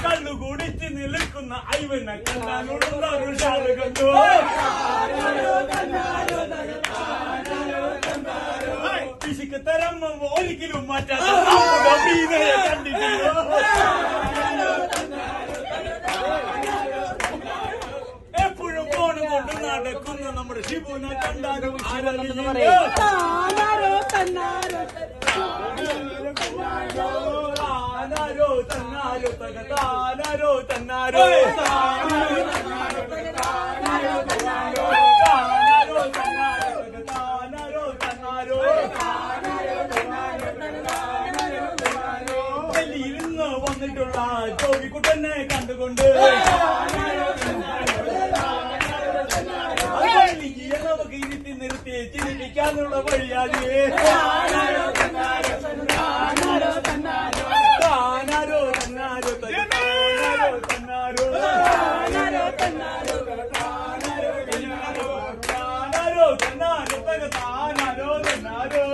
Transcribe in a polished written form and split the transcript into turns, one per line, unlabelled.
കള്ളു കുടിച്ച് നിൽക്കുന്ന അയ്വനെ കണ്ടാനുള്ള ഷാറ് കണ്ടു പിശുക്ക് തരം ഒരിക്കലും മാറ്റാത്ത കണ്ടിട്ടില്ല. എപ്പോഴും ഫോണ് കൊണ്ട് നടക്കുന്ന നമ്മുടെ ഷിബുനെ കണ്ടാലും താനാരോ തന്നാരോ തക താനാരോ തന്നാരോ ഡൽഹിയിലിന്ന് വന്നിട്ടുള്ള ജോലിക്കുട്ടനെ കണ്ടുകൊണ്ട് നമുക്ക് ഇരുത്തി നിർത്തി ചിരിപ്പിക്കാനുള്ള വഴിയാതെ താനാരോ തന്നാരോ തന്നാരോ തന്നാരോ തന്നാരോ തക താനാരോ തന്നാരോ